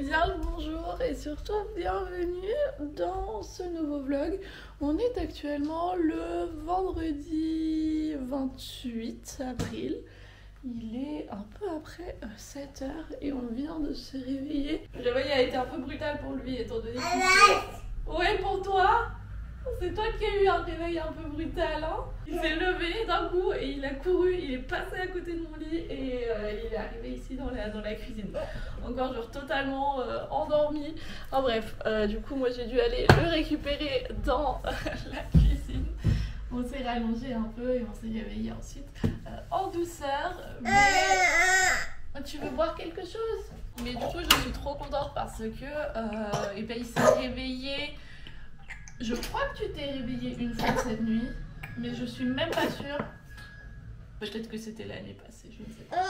Bien le bonjour et surtout bienvenue dans ce nouveau vlog. On est actuellement le vendredi 28 avril. Il est un peu après 7 h et on vient de se réveiller. Le réveil a été un peu brutal pour lui étant donné qu'il s'est... Ouais, pour toi? C'est toi qui as eu un réveil un peu brutal, hein? Il s'est levé d'un coup et il a couru, il est passé à côté de mon lit et il est arrivé ici dans la cuisine. Encore genre totalement endormi. En bref, du coup moi j'ai dû aller le récupérer dans la cuisine. On s'est rallongé un peu et on s'est réveillé ensuite en douceur. Mais tu veux boire quelque chose? Mais du coup je suis trop contente parce que et ben, il s'est réveillé. Je crois que tu t'es réveillée une fois cette nuit, mais je suis même pas sûre. Peut-être que c'était l'année passée, je ne sais pas.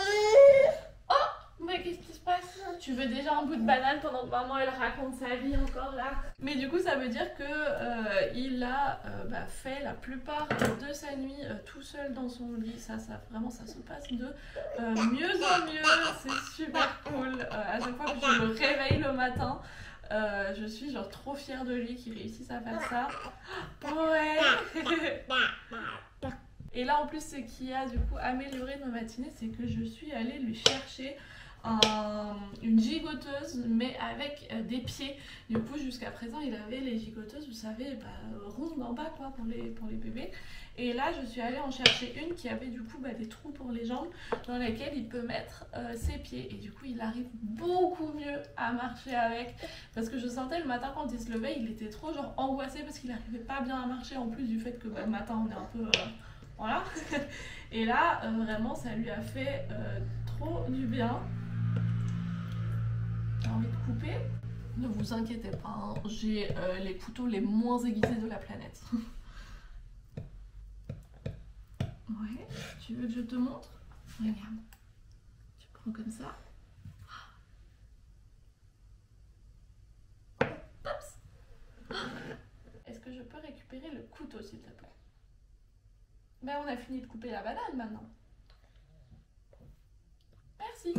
Oh, mais qu'est-ce qui se passe? Tu veux déjà un bout de banane pendant que maman elle raconte sa vie encore là? Mais du coup ça veut dire que il a fait la plupart de sa nuit tout seul dans son lit. Vraiment ça se passe de mieux en mieux. C'est super cool. À chaque fois que je me réveille le matin. Je suis genre trop fière de lui qui réussisse à faire ça. Ouais. Et là en plus ce qui a du coup amélioré nos matinées, c'est que je suis allée lui chercher une gigoteuse mais avec des pieds. Du coup jusqu'à présent il avait les gigoteuses, vous savez, rondes en bas quoi pour les bébés. Et là je suis allée en chercher une qui avait du coup des trous pour les jambes dans lesquels il peut mettre ses pieds. Et du coup il arrive beaucoup mieux à marcher avec. Parce que je sentais le matin quand il se levait, il était trop genre angoissé parce qu'il n'arrivait pas bien à marcher en plus du fait que le matin on est un peu... voilà. Et là vraiment ça lui a fait trop du bien. J'ai envie de couper. Ne vous inquiétez pas, hein, j'ai les couteaux les moins aiguisés de la planète. Ouais, tu veux que je te montre? Regarde. Tu prends comme ça. Oups. Est-ce que je peux récupérer le couteau s'il te plaît? Ben on a fini de couper la banane maintenant. Merci.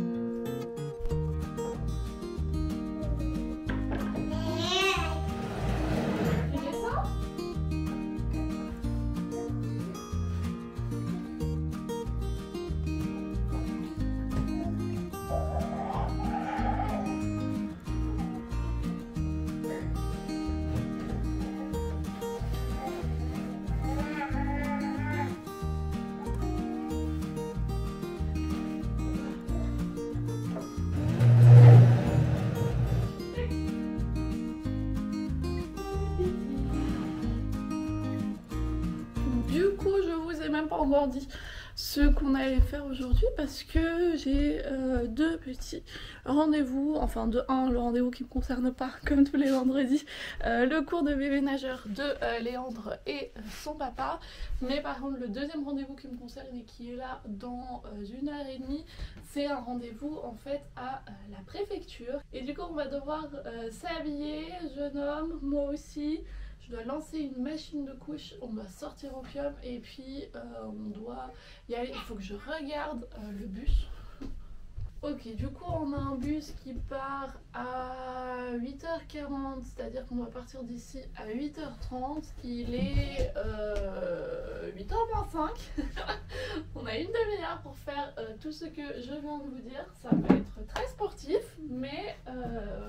Pas encore dit ce qu'on allait faire aujourd'hui parce que j'ai deux petits rendez-vous, enfin le rendez-vous qui me concerne pas comme tous les vendredis, le cours de bébé nageur de Léandre et son papa, mais par contre le deuxième rendez-vous qui me concerne et qui est là dans 1h30, c'est un rendez-vous en fait à la préfecture et du coup on va devoir s'habiller, jeune homme, moi aussi. Je dois lancer une machine de couche, on doit sortir au Pium et puis on doit y aller. Il faut que je regarde le bus. Ok, du coup on a un bus qui part à 8h40, c'est-à-dire qu'on doit partir d'ici à 8h30. Il est 8h25. On a une demi-heure pour faire tout ce que je viens de vous dire. Ça va être très sportif, mais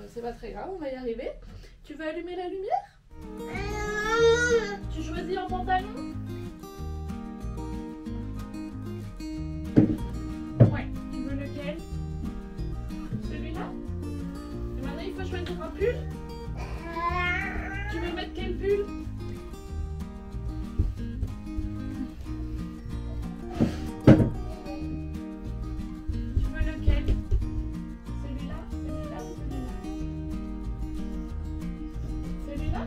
c'est pas très grave, on va y arriver. Tu veux allumer la lumière ? Tu choisis un pantalon? Ouais, tu veux lequel? Celui-là? Et maintenant il faut choisir un pull? Tu veux mettre quel pull? Tu veux lequel? Celui-là? Celui-là ou celui-là? Celui-là?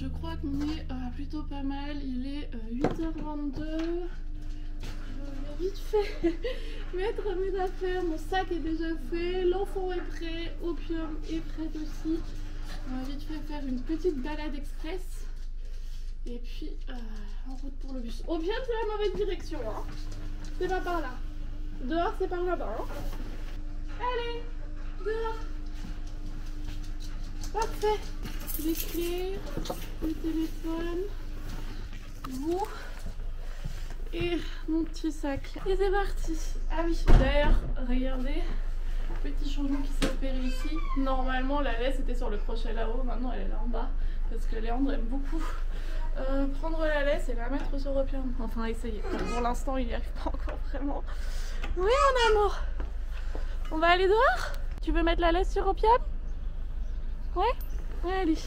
crois qu'on est plutôt pas mal. Il est 8h22. Je vais vite fait mettre mes affaires. Mon sac est déjà fait. L'enfant est prêt. Opium est prêt aussi. On va vite fait faire une petite balade express. Et puis en route pour le bus. Opium, c'est la mauvaise direction. Hein. C'est pas par là. Dehors, c'est par là-bas. Hein. Allez, dehors. Parfait. Les clés, le téléphone, vous et mon petit sac. Et c'est parti. Ah oui, d'ailleurs, regardez, petit changement qui s'opère ici. Normalement, la laisse était sur le crochet là-haut. Maintenant, elle est là en bas parce que Léandre aime beaucoup prendre la laisse et la mettre sur Opium. Enfin, essayer. Pour l'instant, il n'y arrive pas encore vraiment. Oui, mon amour. On va aller dehors? Tu veux mettre la laisse sur Opium? Ouais? Ouais, allez.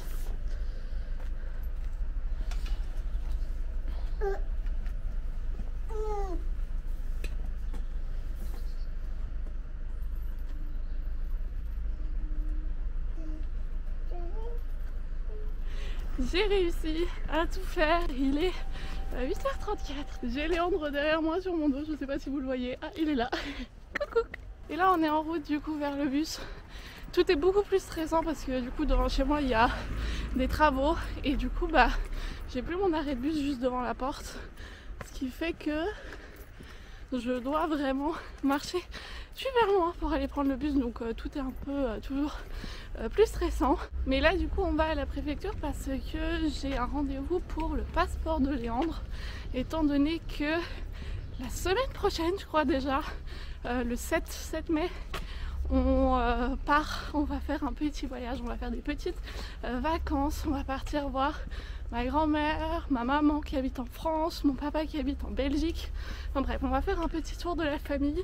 J'ai réussi à tout faire. Il est 8h34. J'ai Léandre derrière moi sur mon dos. Je sais pas si vous le voyez. Ah, il est là. Coucou. Et là, on est en route du coup vers le bus. Tout est beaucoup plus stressant parce que du coup devant chez moi il y a des travaux et du coup bah j'ai plus mon arrêt de bus juste devant la porte, ce qui fait que je dois vraiment marcher super loin pour aller prendre le bus, donc tout est un peu toujours plus stressant. Mais là du coup on va à la préfecture parce que j'ai un rendez-vous pour le passeport de Léandre, étant donné que la semaine prochaine, je crois déjà, le 7 mai, on part, on va faire un petit voyage, on va faire des petites vacances, on va partir voir ma grand-mère, ma maman qui habite en France, mon papa qui habite en Belgique. Enfin bref, on va faire un petit tour de la famille,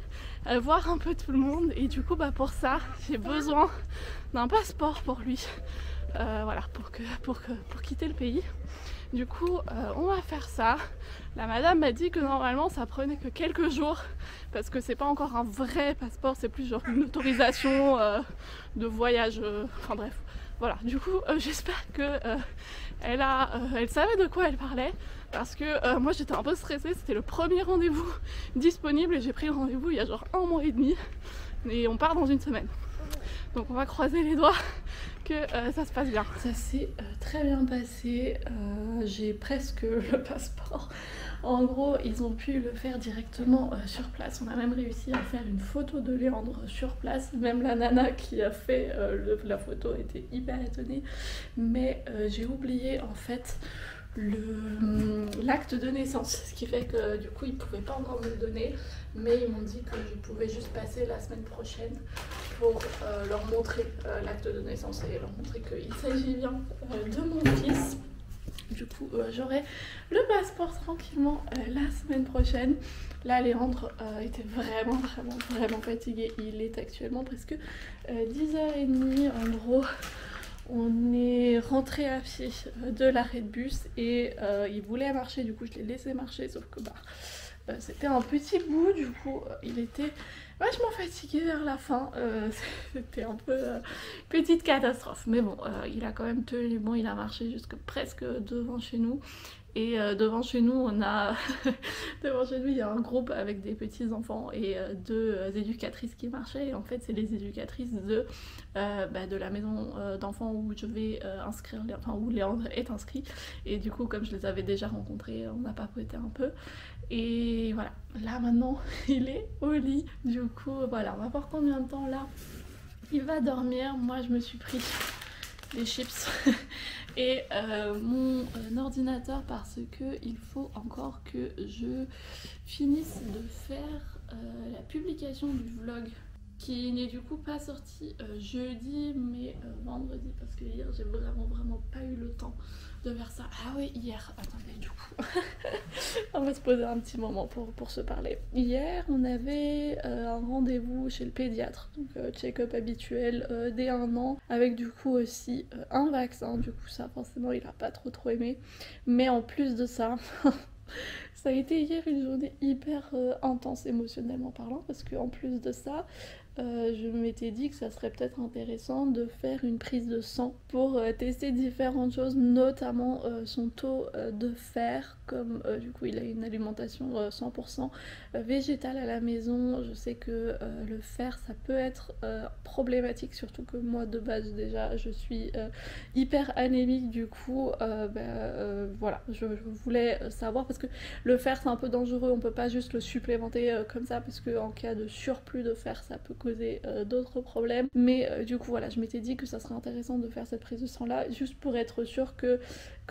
voir un peu tout le monde, et du coup bah pour ça j'ai besoin d'un passeport pour lui, voilà, pour quitter le pays. Du coup on va faire ça. La madame m'a dit que normalement ça prenait que quelques jours parce que c'est pas encore un vrai passeport, c'est plus genre une autorisation de voyage, enfin bref. Voilà, du coup j'espère que elle savait de quoi elle parlait parce que moi j'étais un peu stressée, c'était le premier rendez-vous disponible et j'ai pris le rendez-vous il y a genre 1 mois et demi et on part dans une semaine. Donc on va croiser les doigts que ça se passe bien. Ça s'est très bien passé, j'ai presque le passeport. En gros, ils ont pu le faire directement sur place. On a même réussi à faire une photo de Léandre sur place. Même la nana qui a fait la photo était hyper étonnée. Mais j'ai oublié en fait l'acte de naissance, ce qui fait que du coup ils pouvaient pas encore me le donner, mais ils m'ont dit que je pouvais juste passer la semaine prochaine pour leur montrer l'acte de naissance et leur montrer qu'il s'agit bien de mon fils. Du coup j'aurai le passeport tranquillement la semaine prochaine. Là Léandre était vraiment fatigué. Il est actuellement presque 10h30 en gros. On est rentré à pied de l'arrêt de bus et il voulait marcher, du coup je l'ai laissé marcher, sauf que c'était un petit bout, du coup il était vachement fatigué vers la fin, c'était un peu petite catastrophe, mais bon il a quand même tenu bon, il a marché jusque presque devant chez nous. Et devant chez nous, on a devant chez nous, il y a un groupe avec des petits enfants et 2 éducatrices qui marchaient. Et en fait, c'est les éducatrices de la maison d'enfants où je vais inscrire, enfin où Léandre est inscrit. Et du coup, comme je les avais déjà rencontrés, on a papoté un peu. Et voilà, là maintenant, il est au lit. Du coup, voilà, on va voir combien de temps là il va dormir. Moi, je me suis pris des chips et mon ordinateur parce que il faut encore que je finisse de faire la publication du vlog qui n'est du coup pas sorti jeudi mais vendredi parce que hier j'ai vraiment pas eu le temps de faire ça. Ah oui, hier, attendez, du coup on va se poser un petit moment pour se parler. Hier on avait un rendez-vous chez le pédiatre, donc check-up habituel dès 1 an, avec du coup aussi un vaccin. Du coup ça forcément il a pas trop aimé, mais en plus de ça ça a été hier une journée hyper intense émotionnellement parlant, parce que en plus de ça je m'étais dit que ça serait peut-être intéressant de faire une prise de sang pour tester différentes choses, notamment son taux de fer, comme du coup il a une alimentation 100% végétale à la maison. Je sais que le fer ça peut être problématique, surtout que moi de base déjà je suis hyper anémique, du coup voilà, je voulais savoir parce que le fer c'est un peu dangereux, on peut pas juste le supplémenter comme ça parce que en cas de surplus de fer ça peut causer d'autres problèmes, mais du coup voilà, je m'étais dit que ça serait intéressant de faire cette prise de sang là juste pour être sûr que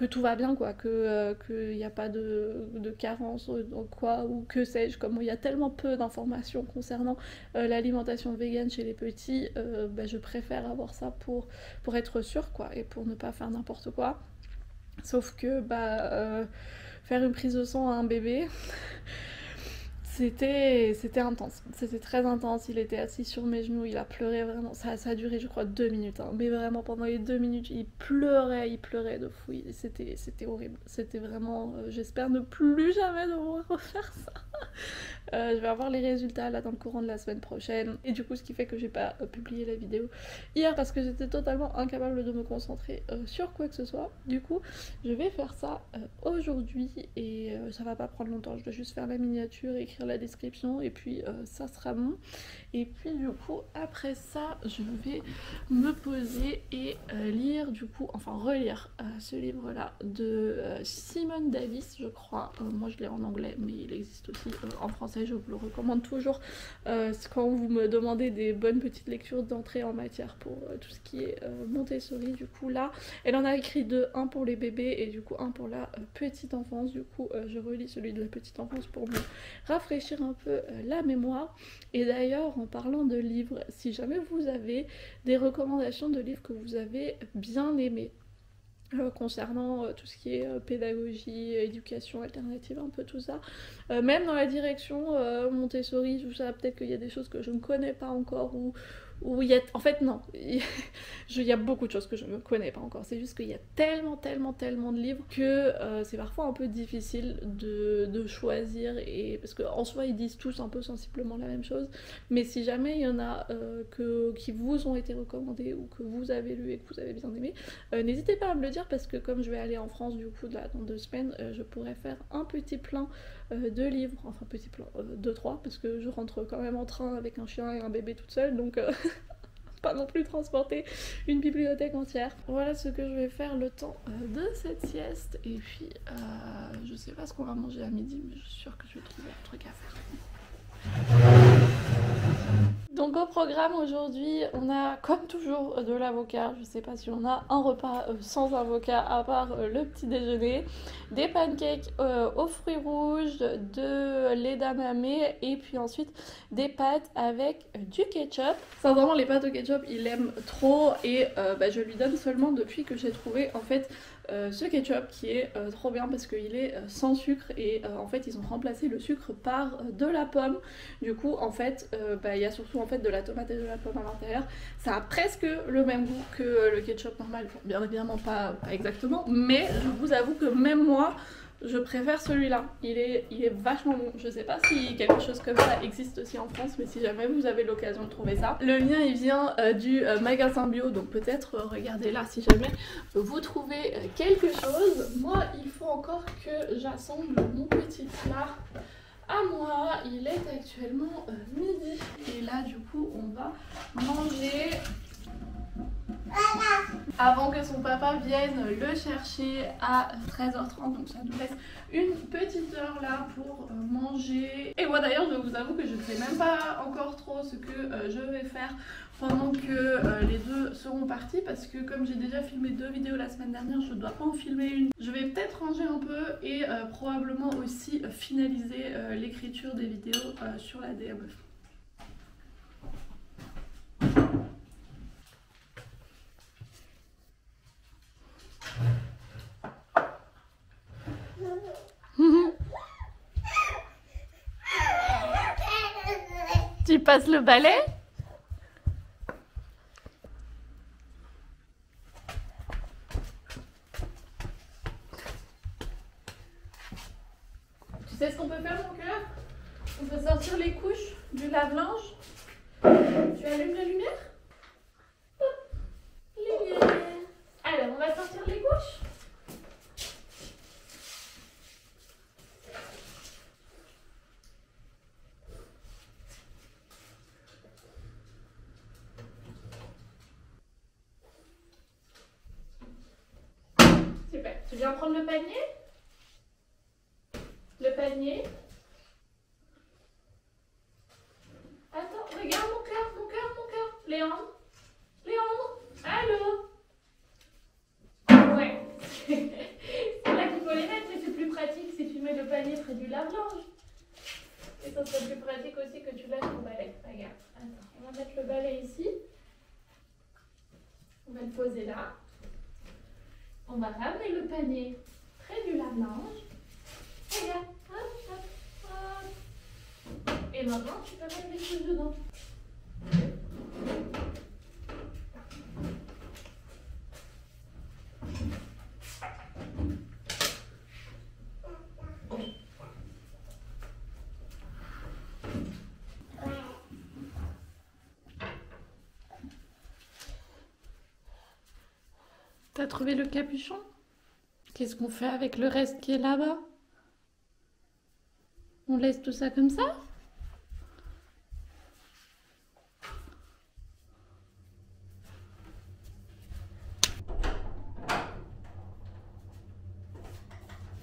tout va bien quoi, qu'il n'y a pas de carence quoi, ou que sais-je, comme il y a tellement peu d'informations concernant l'alimentation végane chez les petits, je préfère avoir ça pour être sûre quoi, et pour ne pas faire n'importe quoi. Sauf que faire une prise de sang à un bébé c'était intense, c'était très intense. Il était assis sur mes genoux, il a pleuré vraiment, ça a duré je crois 2 minutes, hein. Mais vraiment pendant les 2 minutes il pleurait de fou, c'était horrible, c'était vraiment, j'espère ne plus jamais devoir refaire ça. Je vais avoir les résultats là dans le courant de la semaine prochaine, et du coup ce qui fait que j'ai pas publié la vidéo hier parce que j'étais totalement incapable de me concentrer sur quoi que ce soit. Du coup je vais faire ça aujourd'hui, et ça va pas prendre longtemps, je dois juste faire la miniature, écrire la description, et puis ça sera bon. Et puis du coup après ça je vais me poser et lire, du coup enfin relire ce livre là de Simone Davis je crois. Moi je l'ai en anglais mais il existe aussi en français, je vous le recommande toujours quand vous me demandez des bonnes petites lectures d'entrée en matière pour tout ce qui est Montessori. Du coup là elle en a écrit deux, un pour les bébés et du coup un pour la petite enfance. Du coup je relis celui de la petite enfance pour me rafraîchir un peu la mémoire. Et d'ailleurs en parlant de livres, si jamais vous avez des recommandations de livres que vous avez bien aimés concernant tout ce qui est pédagogie, éducation alternative, un peu tout ça, même dans la direction Montessori, tout ça, peut-être qu'il y a des choses que je ne connais pas encore, ou il y a... En fait non, il y a beaucoup de choses que je ne connais pas encore, c'est juste qu'il y a tellement de livres que c'est parfois un peu difficile de choisir, et parce qu'en soi ils disent tous un peu sensiblement la même chose, mais si jamais il y en a qui vous ont été recommandés ou que vous avez lu et que vous avez bien aimé, n'hésitez pas à me le dire, parce que comme je vais aller en France du coup là, dans 2 semaines, je pourrais faire un petit plein de livres, enfin petit plein, 2-3, parce que je rentre quand même en train avec un chien et un bébé toute seule, donc pas non plus transporter une bibliothèque entière. Voilà ce que je vais faire le temps de cette sieste, et puis je sais pas ce qu'on va manger à midi, mais je suis sûre que je vais trouver un truc à faire. Donc au programme aujourd'hui, on a comme toujours de l'avocat. Je sais pas si on a un repas sans avocat à part le petit déjeuner, des pancakes aux fruits rouges, de l'edamame, et puis ensuite des pâtes avec du ketchup. Sincèrement les pâtes au ketchup il aime trop, et je lui donne seulement depuis que j'ai trouvé en fait ce ketchup qui est trop bien, parce qu'il est sans sucre, et en fait ils ont remplacé le sucre par de la pomme. Du coup en fait il y a surtout en fait de la tomate et de la pomme à l'intérieur. Ça a presque le même goût que le ketchup normal, bien évidemment pas exactement, mais je vous avoue que même moi je préfère celui-là, il est vachement bon. Je sais pas si quelque chose comme ça existe aussi en France, mais si jamais vous avez l'occasion de trouver ça. Le lien il vient du magasin bio, donc peut-être regardez là si jamais vous trouvez quelque chose. Moi il faut encore que j'assemble mon petit plat à moi. Il est actuellement midi, et là du coup on va manger avant que son papa vienne le chercher à 13h30, donc ça nous laisse une petite heure là pour manger. Et moi d'ailleurs je vous avoue que je ne sais même pas encore trop ce que je vais faire pendant que les deux seront partis, parce que comme j'ai déjà filmé 2 vidéos la semaine dernière, je ne dois pas en filmer une. Je vais peut-être ranger un peu et probablement aussi finaliser l'écriture des vidéos sur la DMF. Tu passes le balai? Tu sais ce qu'on peut faire mon cœur? On peut sortir les couches du lave-linge Tu allumes la lumière? Hop, lumière. Alors, on va sortir les couches. Super. Tu viens prendre le panier? Le panier. Attends, regarde mon cœur, mon cœur, mon cœur. Léandre? Léandre? Allô? Ouais. C'est là qu'il faut les mettre, mais c'est plus pratique si tu mets le panier près du lave-linge. Et ça serait plus pratique aussi que tu lâches ton balai. Regarde. Attends, on va mettre le balai ici. On va le poser là. On va ramener le panier près du lave-linge. Regarde. Hop, hop, hop. Et maintenant, tu peux mettre les choses dedans. T'as trouvé le capuchon? Qu'est-ce qu'on fait avec le reste qui est là-bas? On laisse tout ça comme ça?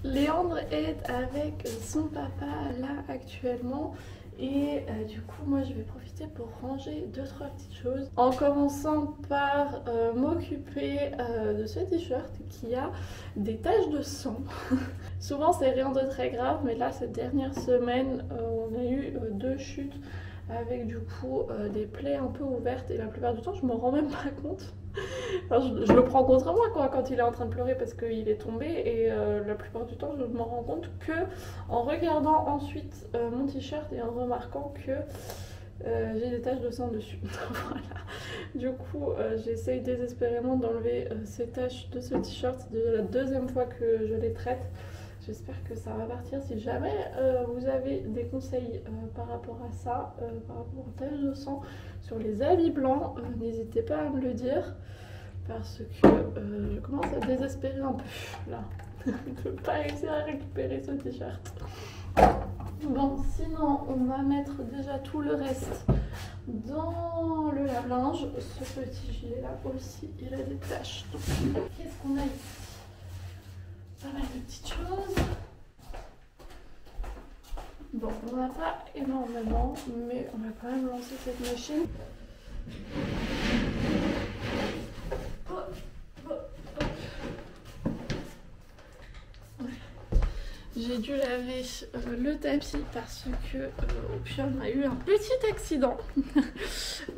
Léandre est avec son papa là actuellement et du coup moi je vais profiter pour ranger 2-3 petites choses en commençant par m'occuper de ce t-shirt qui a des taches de sang. Souvent c'est rien de très grave, mais là cette dernière semaine on a eu 2 chutes avec du coup des plaies un peu ouvertes et la plupart du temps je m'en rends même pas compte. Enfin, je le prends contre moi quoi, quand il est en train de pleurer parce qu'il est tombé, et la plupart du temps je m'en rends compte que en regardant ensuite mon t-shirt et en remarquant que j'ai des taches de sang dessus. Voilà. Du coup j'essaye désespérément d'enlever ces taches de ce t-shirt. C'est la 2e fois que je les traite. J'espère que ça va partir. Si jamais vous avez des conseils par rapport à ça, par rapport aux taches de sang sur les habits blancs, n'hésitez pas à me le dire, parce que je commence à désespérer un peu là de ne pas réussir à récupérer ce t-shirt. Bon, sinon on va mettre déjà tout le reste dans le lave-linge. Ce petit gilet là aussi, il a des taches. Qu'est-ce qu'on a ici? Pas mal de petites choses. Bon, on n'a pas énormément, mais on va quand même lancer cette machine. J'ai dû laver le tapis parce que on a eu un petit accident.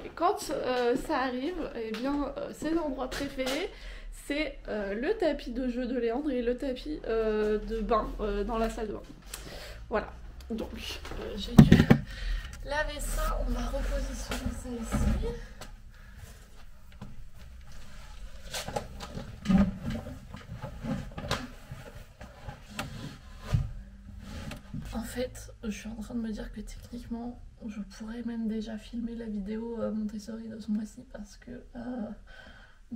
Et quand ça arrive, eh bien ses endroits préférés, c'est le tapis de jeu de Léandre et le tapis de bain dans la salle de bain. Voilà, donc j'ai dû laver ça. On va repositionner ça ici. En fait, je suis en train de me dire que techniquement, je pourrais même déjà filmer la vidéo Montessori de ce mois-ci parce que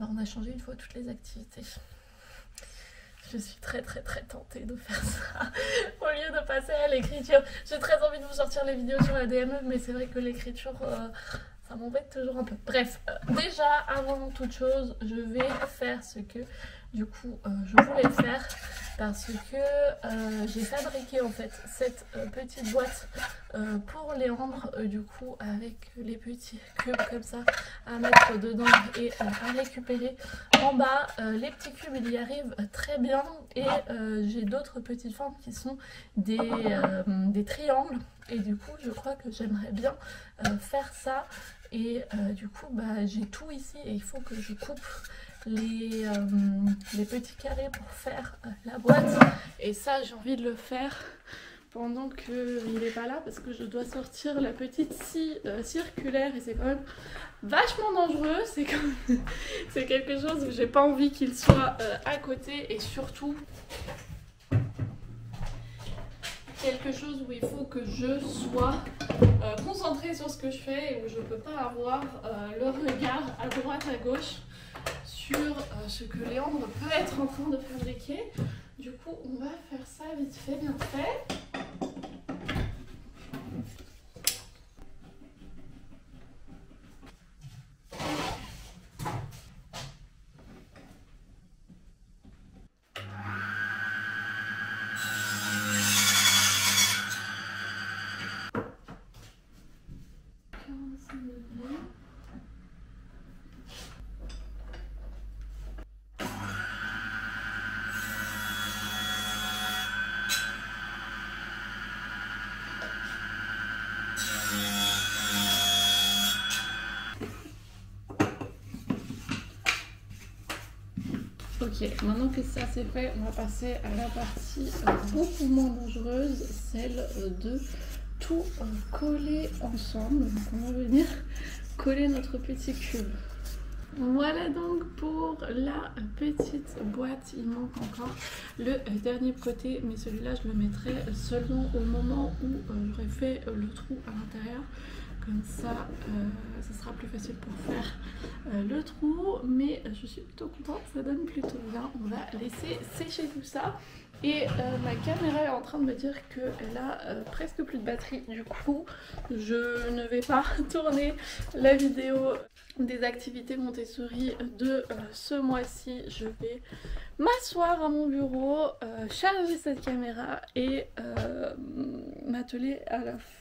on a changé une fois toutes les activités. Je suis très tentée de faire ça au lieu de passer à l'écriture. J'ai très envie de vous sortir les vidéos sur la DME, mais c'est vrai que l'écriture, ça m'embête toujours un peu. Bref, déjà, avant toute chose, je vais faire ce que du coup je voulais faire, parce que j'ai fabriqué en fait cette petite boîte pour Léandre, du coup avec les petits cubes comme ça à mettre dedans et à récupérer. En bas, les petits cubes il y arrive très bien, et j'ai d'autres petites formes qui sont des triangles, et du coup je crois que j'aimerais bien faire ça. Et du coup j'ai tout ici et il faut que je coupe les petits carrés pour faire la boîte, et ça j'ai envie de le faire pendant qu'il n'est pas là parce que je dois sortir la petite scie circulaire, et c'est quand même vachement dangereux. C'est quelque chose où j'ai pas envie qu'il soit à côté, et surtout quelque chose où il faut que je sois concentrée sur ce que je fais et où je ne peux pas avoir le regard à droite, à gauche sur ce que Léandre peut être en train de fabriquer. Du coup, on va faire ça vite fait, bien fait. Ok, maintenant que ça c'est fait, on va passer à la partie beaucoup moins dangereuse, celle de tout coller ensemble. Donc on va venir coller notre petit cube. Voilà donc pour la petite boîte. Il manque encore le dernier côté, mais celui-là je le mettrai seulement au moment où j'aurai fait le trou à l'intérieur. Comme ça, ça sera plus facile pour faire le trou, mais je suis plutôt contente, ça donne plutôt bien. On va laisser sécher tout ça. Et ma caméra est en train de me dire qu'elle a presque plus de batterie. Du coup, je ne vais pas tourner la vidéo des activités Montessori de ce mois-ci. Je vais m'asseoir à mon bureau, charger cette caméra et m'atteler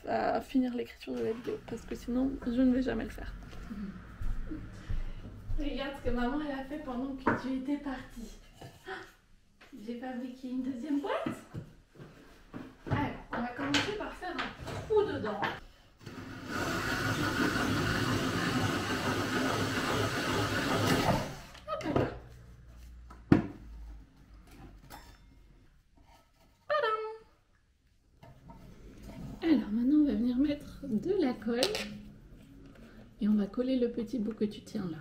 à finir l'écriture de la vidéo. Parce que sinon, je ne vais jamais le faire. Regarde ce que maman elle a fait pendant que tu étais partie. J'ai fabriqué une deuxième boîte. Alors, on va commencer par faire un trou dedans. Hop là. Alors maintenant on va venir mettre de la colle et on va coller le petit bout que tu tiens là.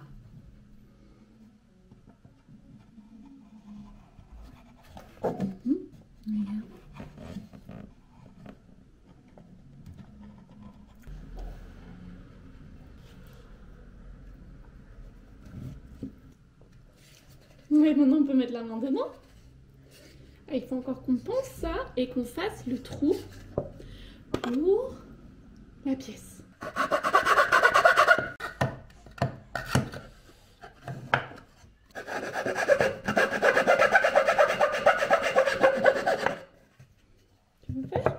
Regarde. Ouais, maintenant on peut mettre la main dedans. Ah, il faut encore qu'on pense ça et qu'on fasse le trou pour la pièce. Tu veux faire?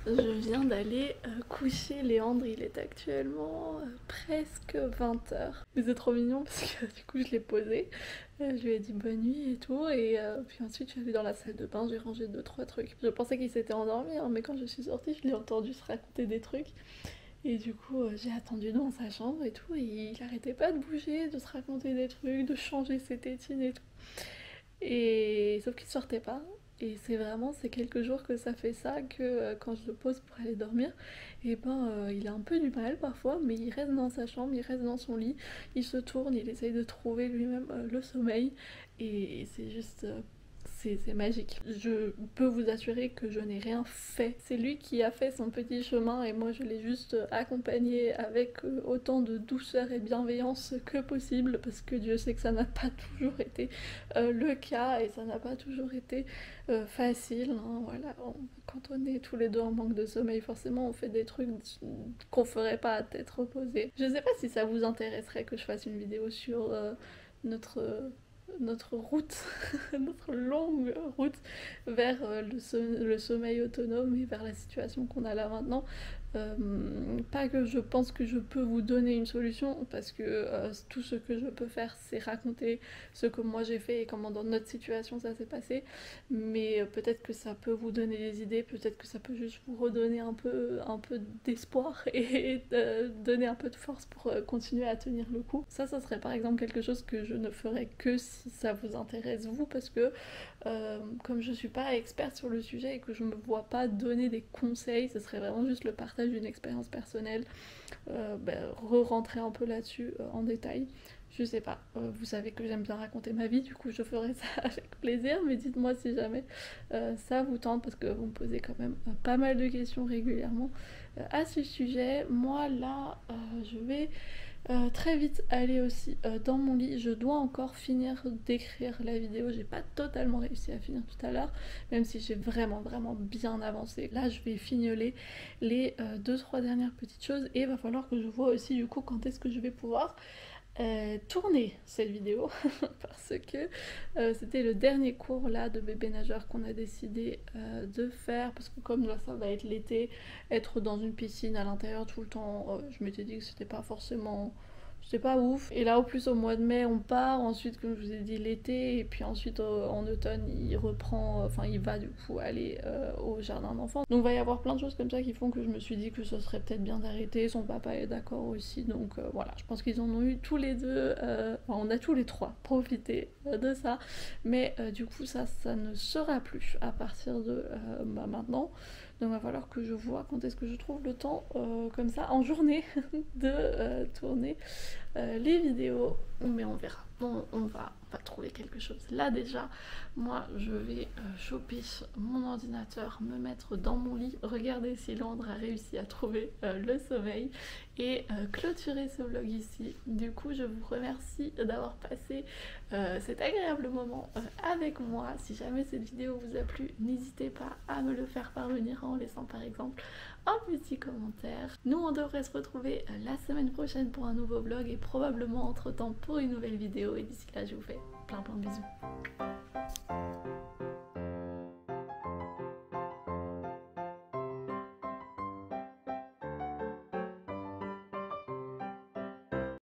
Je viens d'aller coucher Léandre, il est actuellement presque 20h. Mais c'est trop mignon parce que du coup je l'ai posé, je lui ai dit bonne nuit et tout, et puis ensuite je suis allée dans la salle de bain, j'ai rangé 2-3 trucs. Je pensais qu'il s'était endormi, hein, mais quand je suis sortie je l'ai entendu se raconter des trucs. Et du coup j'ai attendu dans sa chambre et tout, et il arrêtait pas de bouger, de se raconter des trucs, de changer ses tétines et tout. Et sauf qu'il sortait pas. Et c'est quelques jours que ça fait ça, que quand je le pose pour aller dormir, et il a un peu du mal parfois, mais il reste dans sa chambre, il reste dans son lit, il se tourne, il essaye de trouver lui-même le sommeil, et c'est juste c'est magique. Je peux vous assurer que je n'ai rien fait. C'est lui qui a fait son petit chemin et moi je l'ai juste accompagné avec autant de douceur et bienveillance que possible, parce que Dieu sait que ça n'a pas toujours été le cas et ça n'a pas toujours été facile, hein, voilà. Quand on est tous les deux en manque de sommeil, forcément on fait des trucs qu'on ferait pas à tête reposée. Je sais pas si ça vous intéresserait que je fasse une vidéo sur notre route, notre longue route vers le sommeil autonome et vers la situation qu'on a là maintenant. Pas que je pense que je peux vous donner une solution, parce que tout ce que je peux faire c'est raconter ce que moi j'ai fait et comment dans notre situation ça s'est passé, mais peut-être que ça peut vous donner des idées, peut-être que ça peut juste vous redonner un peu d'espoir et donner un peu de force pour continuer à tenir le coup. Ça serait par exemple quelque chose que je ne ferais que si ça vous intéresse vous, parce que comme je suis pas experte sur le sujet et que je me vois pas donner des conseils, ce serait vraiment juste le partage d'une expérience personnelle, re-rentrer un peu là-dessus en détail. Je sais pas, vous savez que j'aime bien raconter ma vie, du coup je ferai ça avec plaisir, mais dites-moi si jamais ça vous tente, parce que vous me posez quand même pas mal de questions régulièrement à ce sujet. Moi là, je vais très vite aller aussi dans mon lit. Je dois encore finir d'écrire la vidéo, j'ai pas totalement réussi à finir tout à l'heure, même si j'ai vraiment bien avancé. Là je vais fignoler les 2-3 dernières petites choses, et il va falloir que je vois aussi du coup quand est-ce que je vais pouvoir tourner cette vidéo parce que c'était le dernier cours là de bébé nageur qu'on a décidé de faire, parce que comme là ça va être l'été, être dans une piscine à l'intérieur tout le temps, je m'étais dit que c'était pas forcément... C'était pas ouf. Et là, au plus, au mois de mai, on part. Ensuite, comme je vous ai dit, l'été. Et puis ensuite, en automne, il reprend. Enfin, il va du coup aller au jardin d'enfants. Donc, il va y avoir plein de choses comme ça qui font que je me suis dit que ce serait peut-être bien d'arrêter. Son papa est d'accord aussi. Donc, voilà. Je pense qu'ils en ont eu tous les deux. Enfin, on a tous les trois profité de ça. Mais du coup, ça ne sera plus à partir de maintenant. Donc il va falloir que je vois quand est-ce que je trouve le temps comme ça en journée de tourner les vidéos, mais on verra. On va trouver quelque chose. Là déjà, moi je vais choper mon ordinateur, me mettre dans mon lit, regarder si Landre a réussi à trouver le sommeil et clôturer ce vlog ici. Du coup je vous remercie d'avoir passé cet agréable moment avec moi. Si jamais cette vidéo vous a plu, n'hésitez pas à me le faire parvenir en laissant par exemple un petit commentaire. Nous on devrait se retrouver la semaine prochaine pour un nouveau vlog, et probablement entre temps pour une nouvelle vidéo, et d'ici là je vous fais plein de bisous.